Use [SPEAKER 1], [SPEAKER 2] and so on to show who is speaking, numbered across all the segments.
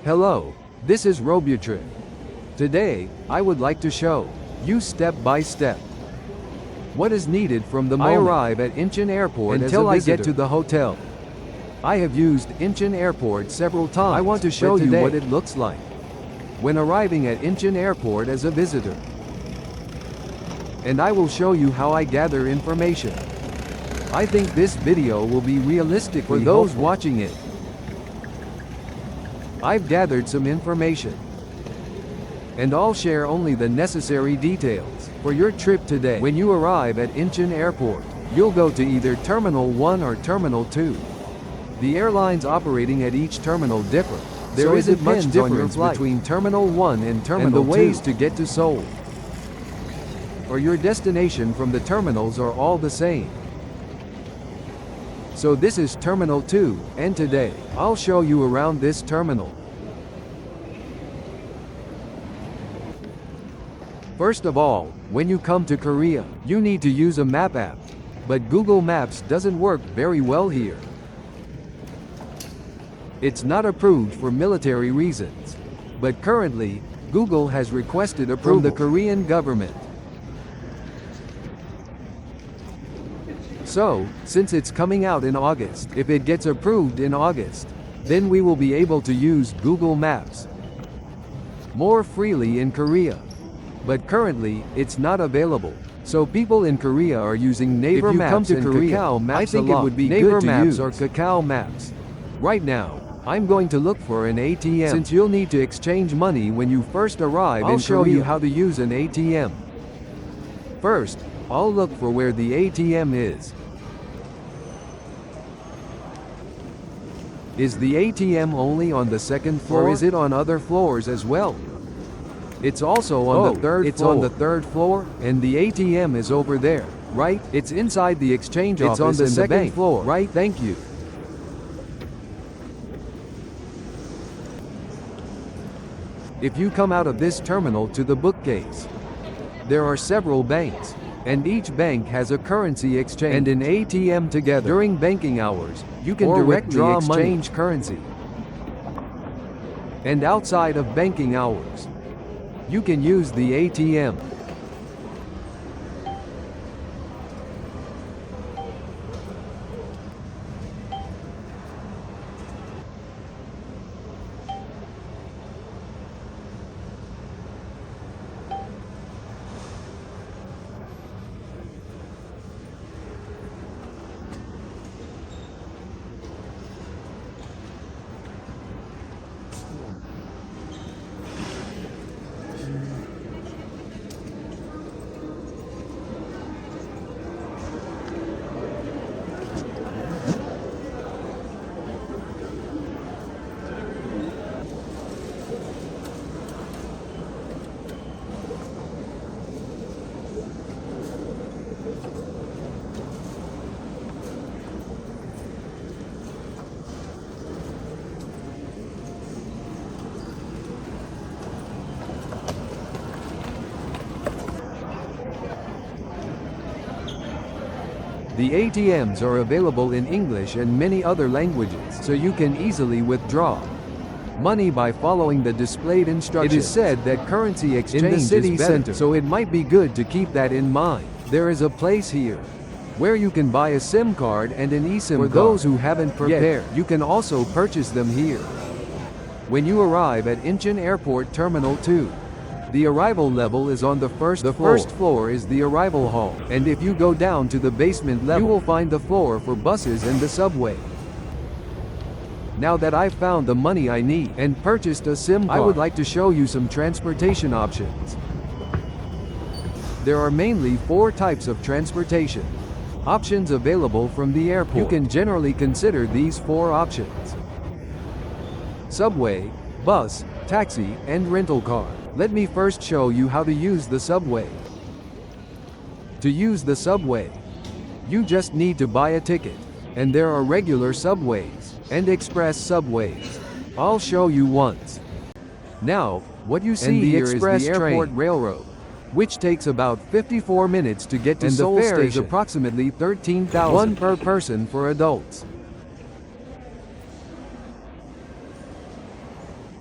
[SPEAKER 1] Hello, this is ROBU Trip. Today, I would like to show you step by step what is needed from the moment I arrive at Incheon Airport until I get to the hotel. I have used Incheon Airport several times. I want to show you what it looks like when arriving at Incheon Airport as a visitor. And I will show you how I gather information. I think this video will be realistic for those watching it. I've gathered some information, and I'll share only the necessary details for your trip today. When you arrive at Incheon Airport, you'll go to either Terminal 1 or Terminal 2. The airlines operating at each terminal differ. There isn't much difference between Terminal 1 and Terminal 2. And the ways to get to Seoul or your destination from the terminals are all the same. So this is Terminal 2, and today, I'll show you around this terminal. First of all, when you come to Korea, you need to use a map app. But Google Maps doesn't work very well here. It's not approved for military reasons. But currently, Google has requested approval from the Korean government. So, since it's coming out in August, if it gets approved in August, then we will be able to use Google Maps more freely in Korea. But currently, it's not available. So people in Korea are using Naver Maps and Kakao Maps. I think it would be good to use or Kakao Maps. Right now, I'm going to look for an ATM. Since you'll need to exchange money when you first arrive in Korea, I'll show you how to use an ATM. First, I'll look for where the ATM is. Is the ATM only on the second floor, or is it on other floors as well? It's also on the third floor. It's on the third floor, and the ATM is over there, right? It's inside the exchange office. It's on the second floor, right? Thank you. If you come out of this terminal to the bookcase, there are several banks, and each bank has a currency exchange and an ATM together. During banking hours, you can directly exchange currency. And outside of banking hours, you can use the ATM. The ATMs are available in English and many other languages, so you can easily withdraw money by following the displayed instructions. It is said that currency exchange in the city center, so it might be good to keep that in mind. There is a place here where you can buy a SIM card and an eSIM card. For those who haven't prepared, you can also purchase them here. When you arrive at Incheon Airport Terminal 2, the arrival level is on the first floor. The first floor is the arrival hall, and if you go down to the basement level, you will find the floor for buses and the subway. Now that I've found the money I need and purchased a SIM card, I would like to show you some transportation options. There are mainly 4 types of transportation options available from the airport. You can generally consider these 4 options: subway, bus, taxi, and rental car. Let me first show you how to use the subway. To use the subway, you just need to buy a ticket, and there are regular subways and express subways. I'll show you once. Now, what you see here is the airport railroad, which takes about 54 minutes to get to Seoul station. The fare is approximately 13,000 per person for adults.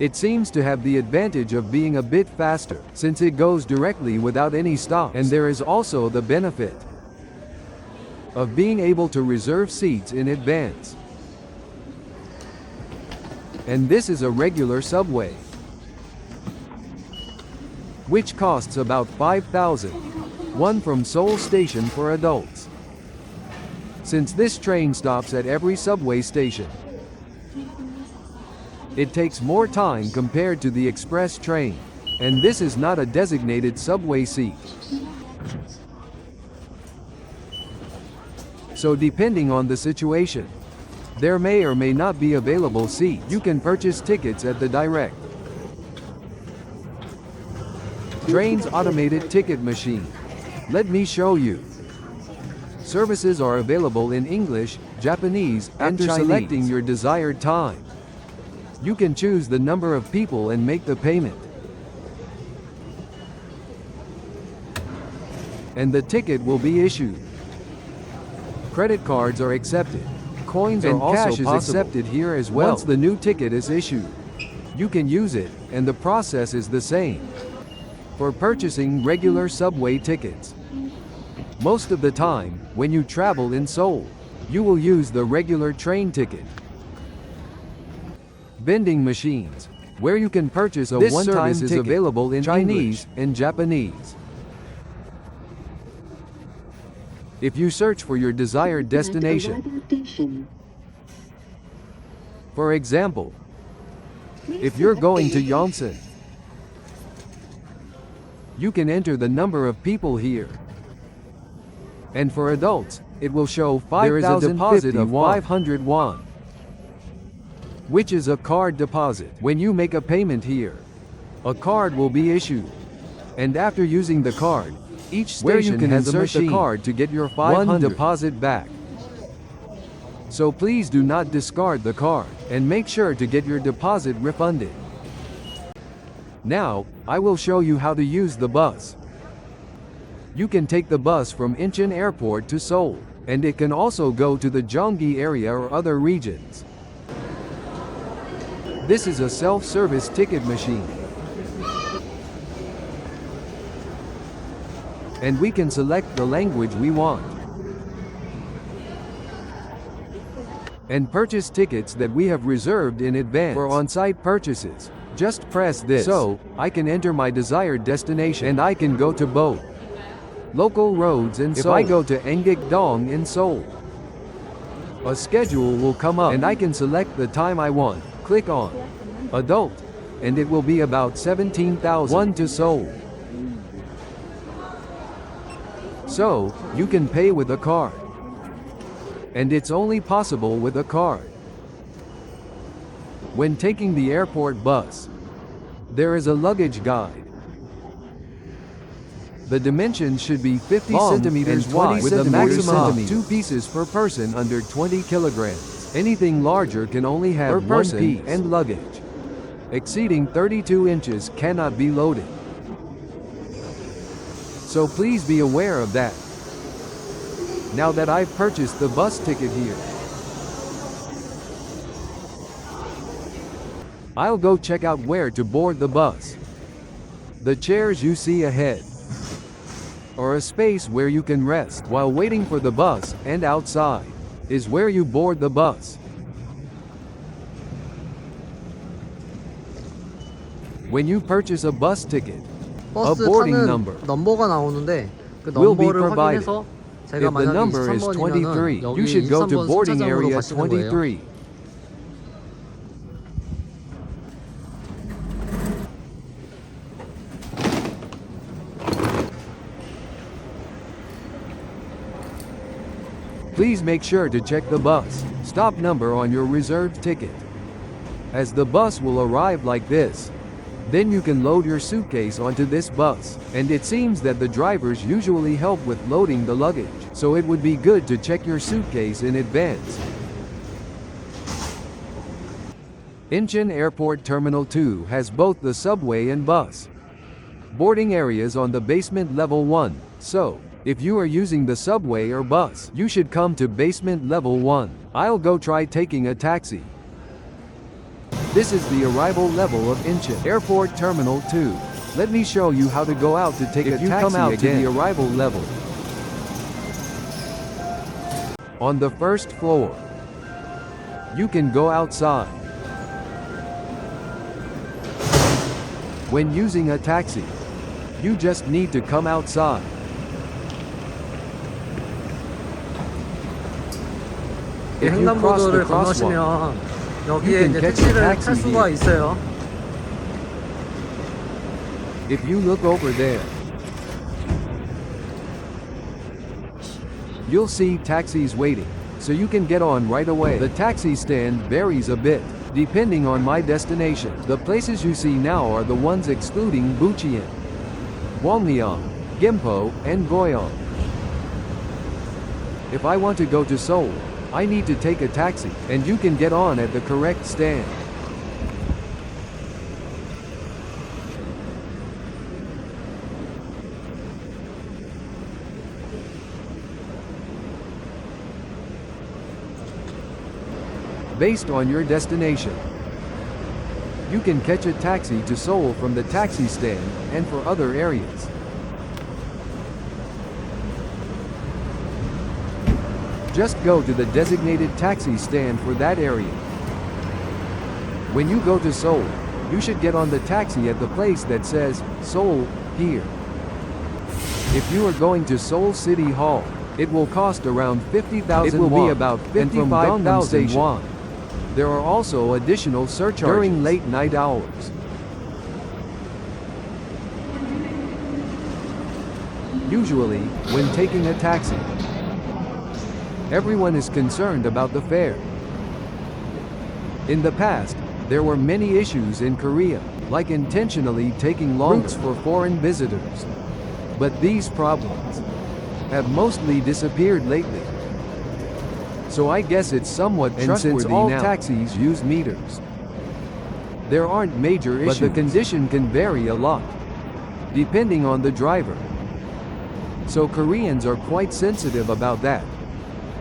[SPEAKER 1] It seems to have the advantage of being a bit faster, since it goes directly without any stops, and there is also the benefit of being able to reserve seats in advance. And this is a regular subway, which costs about 5,000 won from Seoul Station for adults. Since this train stops at every subway station, it takes more time compared to the express train, and this is not a designated subway seat. So depending on the situation, there may or may not be available seats. You can purchase tickets at the direct train's automated ticket machine. Let me show you. Services are available in English, Japanese, and Chinese. After selecting your desired time, you can choose the number of people and make the payment. And the ticket will be issued. Credit cards are accepted. Coins and cash is accepted here as well. Once the new ticket is issued, you can use it, and the process is the same for purchasing regular subway tickets. Most of the time, when you travel in Seoul, you will use the regular train ticket. Vending machines, where you can purchase a one-time ticket, is available in Chinese and Japanese. If you search for your desired destination, for example, if you're going to Yongsan, you can enter the number of people here. And for adults, it will show 5,050 there is a deposit of 500 won, which is a card deposit. When you make a payment here, a card will be issued. And after using the card, each station can insert the card to get your 500 deposit back. So please do not discard the card, and make sure to get your deposit refunded. Now, I will show you how to use the bus. You can take the bus from Incheon Airport to Seoul, and it can also go to the Gyeonggi area or other regions. This is a self-service ticket machine, and we can select the language we want and purchase tickets that we have reserved in advance. For on-site purchases, just press this. So, I can enter my desired destination, and I can go to both local roads in Seoul. If I go to Enggak-dong in Seoul, a schedule will come up, and I can select the time I want. Click on Adult, and it will be about 17,000 won to Seoul. So, you can pay with a card. And it's only possible with a card. When taking the airport bus, there is a luggage guide. The dimensions should be 50 centimeters wide with a maximum of 2 pieces per person under 20 kilograms. Anything larger can only have one piece, and luggage exceeding 32 inches cannot be loaded. So please be aware of that. Now that I've purchased the bus ticket here, I'll go check out where to board the bus. The chairs you see ahead or a space where you can rest while waiting for the bus, and outside is where you board the bus. When you purchase a bus ticket, a boarding number
[SPEAKER 2] 넘버가 나오는데 그
[SPEAKER 1] will be
[SPEAKER 2] 넘버를
[SPEAKER 1] provided.
[SPEAKER 2] 확인해서
[SPEAKER 1] If
[SPEAKER 2] 제가
[SPEAKER 1] the
[SPEAKER 2] 만약에
[SPEAKER 1] number is 23,
[SPEAKER 2] 23번이면은
[SPEAKER 1] you should go to
[SPEAKER 2] 23번
[SPEAKER 1] boarding
[SPEAKER 2] 승차장으로
[SPEAKER 1] area
[SPEAKER 2] 가시는 거예요.
[SPEAKER 1] 23. Please make sure to check the bus stop number on your reserved ticket, as the bus will arrive like this. Then you can load your suitcase onto this bus, and it seems that the drivers usually help with loading the luggage, so it would be good to check your suitcase in advance. Incheon Airport Terminal 2 has both the subway and bus boarding areas on the basement level 1, so if you are using the subway or bus, you should come to basement level 1. I'll go try taking a taxi. This is the arrival level of Incheon Airport Terminal 2. Let me show you how to go out to take a taxi come out to the arrival level. On the first floor, you can go outside. When using a taxi, you just need to come outside. If you cross the
[SPEAKER 2] 횡단보도를
[SPEAKER 1] crosswalk,
[SPEAKER 2] 건너시면
[SPEAKER 1] you
[SPEAKER 2] 여기에
[SPEAKER 1] can
[SPEAKER 2] 이제
[SPEAKER 1] catch a
[SPEAKER 2] 택시를
[SPEAKER 1] taxi
[SPEAKER 2] 탈 수가
[SPEAKER 1] here.
[SPEAKER 2] 있어요.
[SPEAKER 1] if you look over there, you'll see taxis waiting, so you can get on right away. The taxi stand varies a bit, depending on my destination. The places you see now are the ones excluding Bucheon, Gwangmyeong, Gimpo, and Goyeong. If I want to go to Seoul, I need to take a taxi, and you can get on at the correct stand. Based on your destination, you can catch a taxi to Seoul from the taxi stand and for other areas. Just go to the designated taxi stand for that area. When you go to Seoul, you should get on the taxi at the place that says Seoul here. If you are going to Seoul City Hall, it will cost around 50,000 won. It will be about 55,000 won. There are also additional surcharges during late night hours. Usually, when taking a taxi, everyone is concerned about the fare. In the past, there were many issues in Korea, like intentionally taking long routes for foreign visitors. But these problems have mostly disappeared lately. So I guess it's somewhat trustworthy now. Since all taxis use meters, there aren't major issues, but the condition can vary a lot, depending on the driver. So Koreans are quite sensitive about that.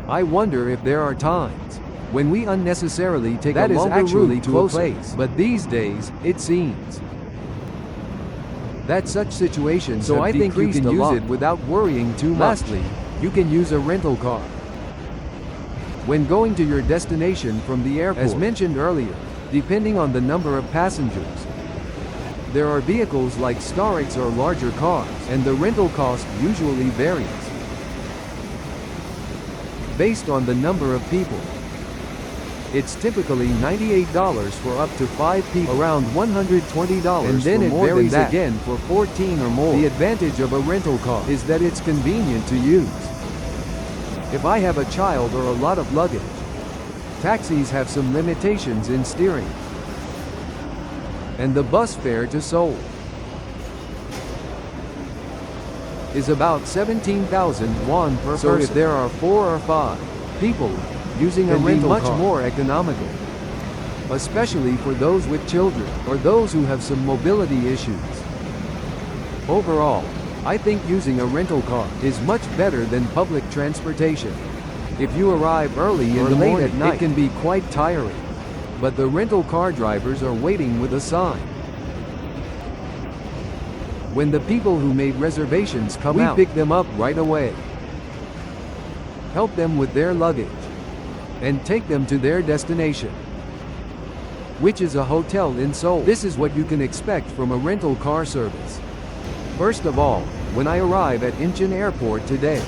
[SPEAKER 1] I wonder if there are times when we unnecessarily take a longer route to a place, but these days, it seems that such situations have decreased a lot. So I think you can use it without worrying too much. Lastly, you can use a rental car when going to your destination from the airport. As mentioned earlier, depending on the number of passengers, there are vehicles like Starix or larger cars, and the rental cost usually varies based on the number of people. It's typically $98 for up to 5 people, around $120, and then it varies again for 14 or more. The advantage of a rental car is that it's convenient to use. If I have a child or a lot of luggage, taxis have some limitations in steering. And the bus fare to Seoul is about 17,000 won per person. So if there are 4 or 5 people, using a rental car much more economical, especially for those with children or those who have some mobility issues. Overall, I think using a rental car is much better than public transportation. If you arrive early or late at night, it can be quite tiring. But the rental car drivers are waiting with a sign. When the people who made reservations come out, we pick them up right away, help them with their luggage, and take them to their destination, which is a hotel in Seoul. This is what you can expect from a rental car service. First of all, when I arrive at Incheon Airport today,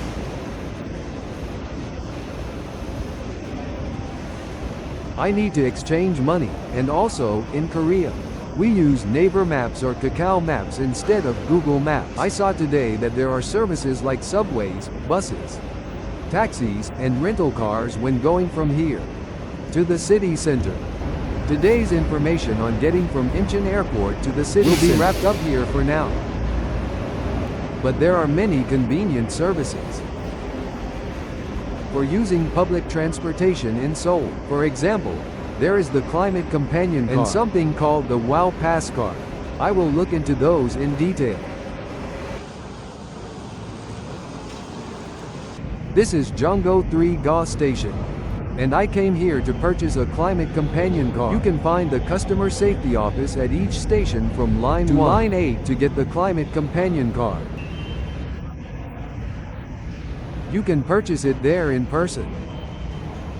[SPEAKER 1] I need to exchange money, and also, in Korea, we use Naver Maps or Kakao Maps instead of Google Maps. I saw today that there are services like subways, buses, taxis, and rental cars when going from here to the city center. Today's information on getting from Incheon Airport to the city will be wrapped up here for now. But there are many convenient services for using public transportation in Seoul. For example, there is the Climate Companion car and something called the WOWPASS card. I will look into those in detail. This is Jonggo 3 Ga Station. And I came here to purchase a climate companion card. You can find the customer safety office at each station from line 1 to line 8 to get the climate companion card. You can purchase it there in person.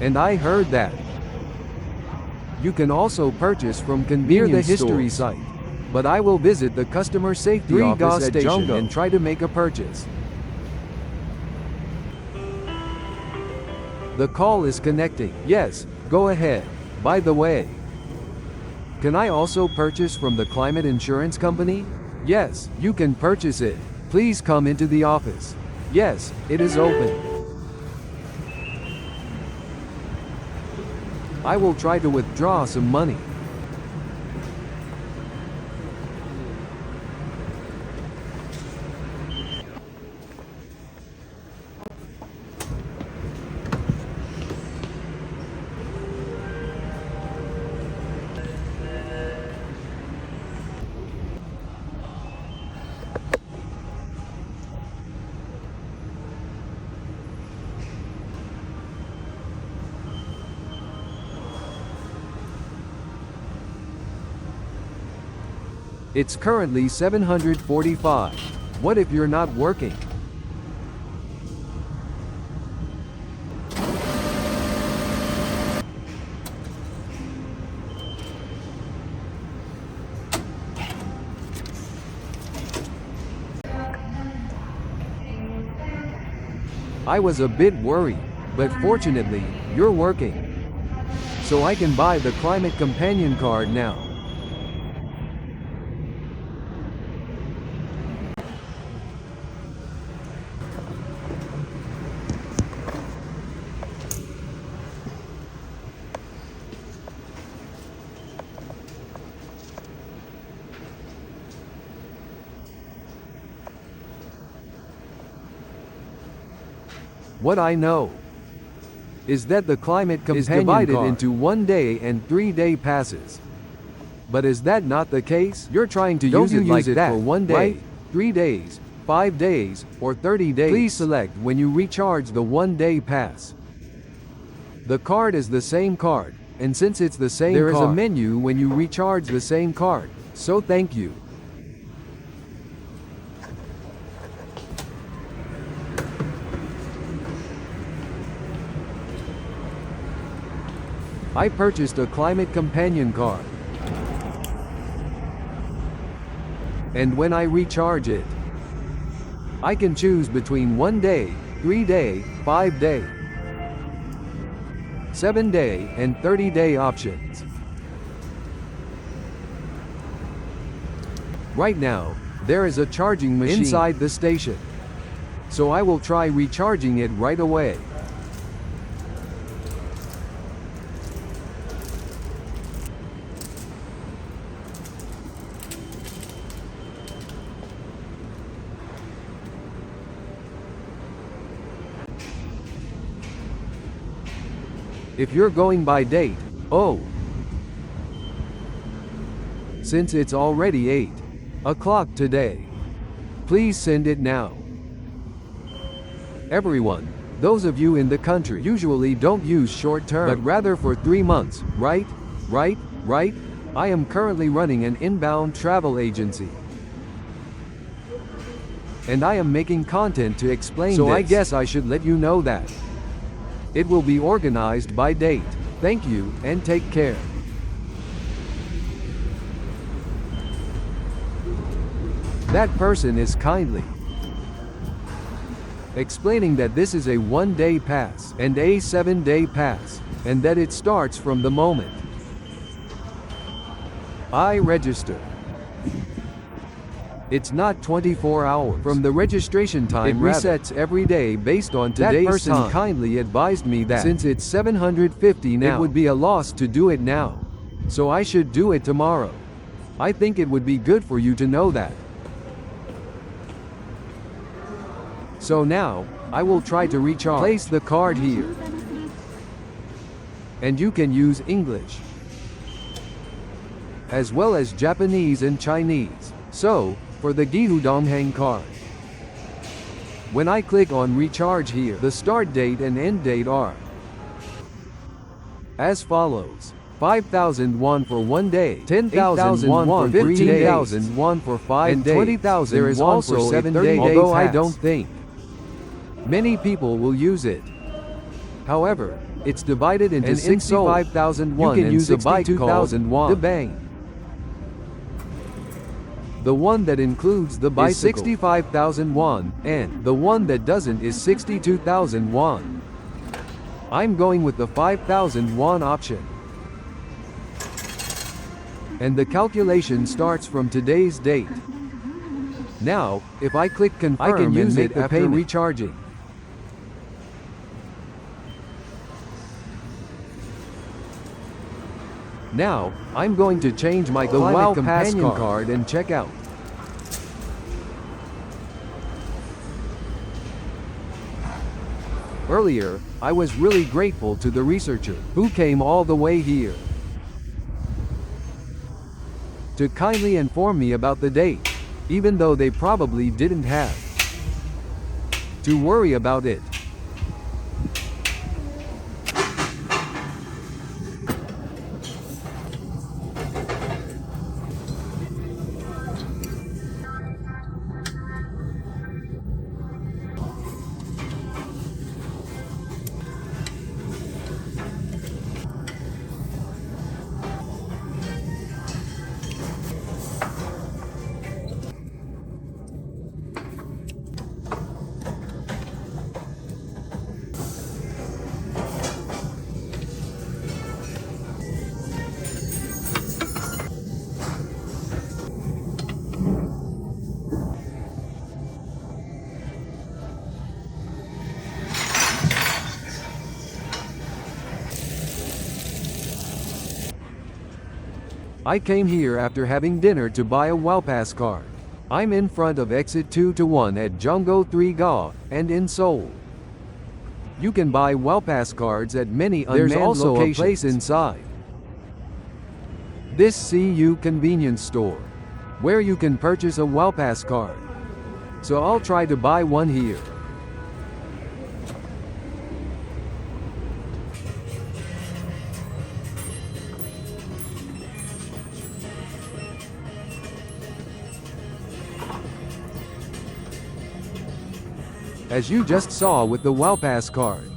[SPEAKER 1] And I heard that you can also purchase from convenience near the history site. But I will visit the customer safety office at Jonggo and try to make a purchase. The call is connecting. Yes, go ahead. By the way, can I also purchase from the climate insurance company? Yes, you can purchase it. Please come into the office. Yes, it is open. I will try to withdraw some money. It's currently 745. What if you're not working? I was a bit worried, but fortunately, you're working. So I can buy the climate companion card now. What I know is that the climate companion is divided into 1 day and 3 day passes. But is that not the case? You're trying to use it like that for 1 day, right? 3 days, 5 days, or 30 days. Please select when you recharge the 1 day pass. The card is the same card, and since it's the same there is a menu when you recharge the same card. So thank you. I purchased a climate companion card. And when I recharge it, I can choose between 1 day, 3 day, 5 day, 7 day, and 30 day options. Right now, there is a charging machine inside the station. So I will try recharging it right away. If you're going by date, oh. Since it's already 8 o'clock today, please send it now. Everyone, those of you in the country usually don't use short term, but rather for 3 months, right? Right? I am currently running an inbound travel agency. And I am making content to explain this. So I guess I should let you know that. It will be organized by date. Thank you, and take care. That person is kindly explaining that this is a 1 day pass and a 7 day pass, and that it starts from the moment I register. It's not 24 hours from the registration time. It resets every day based on today's time. That person kindly advised me that since it's 750 now, it would be a loss to do it now. So I should do it tomorrow. I think it would be good for you to know that. So now, I will try to recharge. Place the card here. And you can use English, as well as Japanese and Chinese. So, for the Gihudonghang card, when I click on recharge here, the start date and end date are as follows: 5,000 won for 1 day, 10,000 won for 15,000 won for 5 days, 20,000 there is also for 7 days, although I don't think many people will use it. However, it's divided into 65,000 won and use a bike called the Bang. The one that includes the bicycle is 65,000 won, and the one that doesn't is 62,000 won. I'm going with the 5,000 won option. And the calculation starts from today's date. Now, if I click confirm, I can use it after recharging. Now, I'm going to change my WOWPASS card and check out. Earlier, I was really grateful to the researcher who came all the way here to kindly inform me about the date, even though they probably didn't have to worry about it. I came here after having dinner to buy a WOWPASS card. I'm in front of exit 2-1 at Jonggo 3 Ga, and in Seoul. You can buy WOWPASS cards at many unmanned locations. There's also a place inside this CU convenience store where you can purchase a WOWPASS card. So I'll try to buy one here. As you just saw with the WOWPASS card.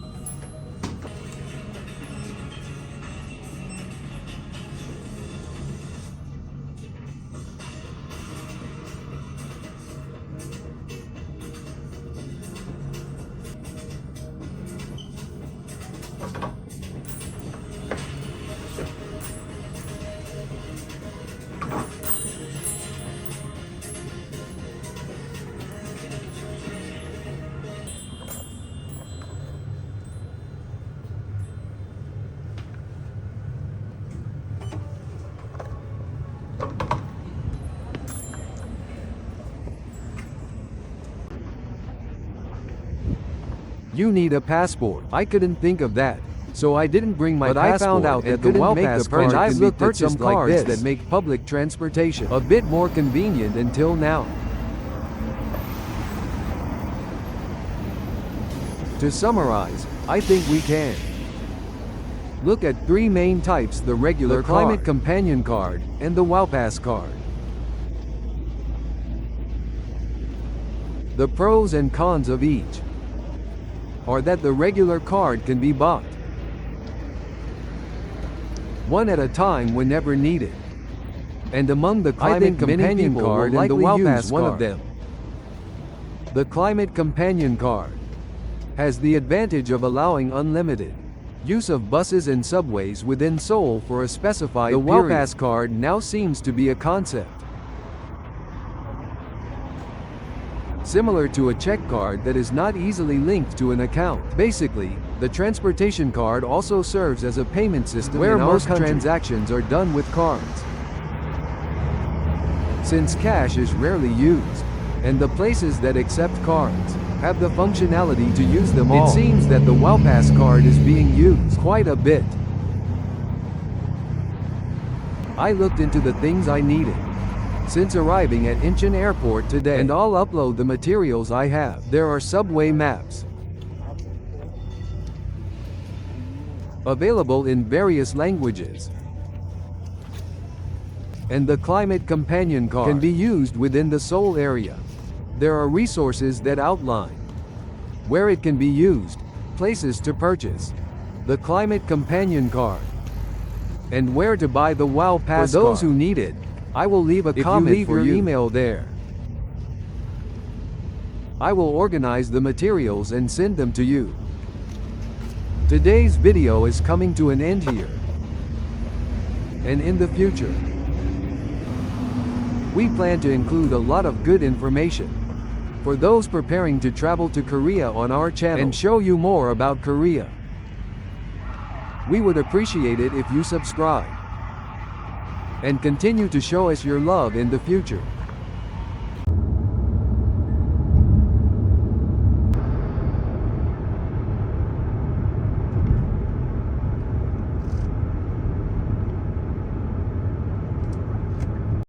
[SPEAKER 1] You need a passport. I couldn't think of that, so I didn't bring my passport. But I found out that the WOWPASS card can be purchased like this that make public transportation a bit more convenient until now. To summarize, I think we can look at three main types: the regular climate companion card and the WOWPASS card. The pros and cons of each are that the regular card can be bought one at a time whenever needed, and among the climate companion card and the WOWPASS one of them. The climate companion card has the advantage of allowing unlimited use of buses and subways within Seoul for a specified period. The WOWPASS card now seems to be a concept similar to a check card that is not easily linked to an account. Basically, the transportation card also serves as a payment system where most transactions are done with cards, since cash is rarely used, and the places that accept cards have the functionality to use them all. It seems that the WOWPASS card is being used quite a bit. I looked into the things I needed since arriving at Incheon Airport today, and I'll upload the materials I have. There are subway maps, available in various languages. And the Climate Companion Card can be used within the Seoul area. There are resources that outline where it can be used, places to purchase the Climate Companion Card, and where to buy the WOWPASS card. For those who need it, I will leave a comment
[SPEAKER 2] leave
[SPEAKER 1] for
[SPEAKER 2] your
[SPEAKER 1] your email there. I will organize the materials and send them to you. Today's video is coming to an end here. And in the future, we plan to include a lot of good information for those preparing to travel to Korea on our channel and show you more about Korea. We would appreciate it if you subscribe and continue to show us your love in the future.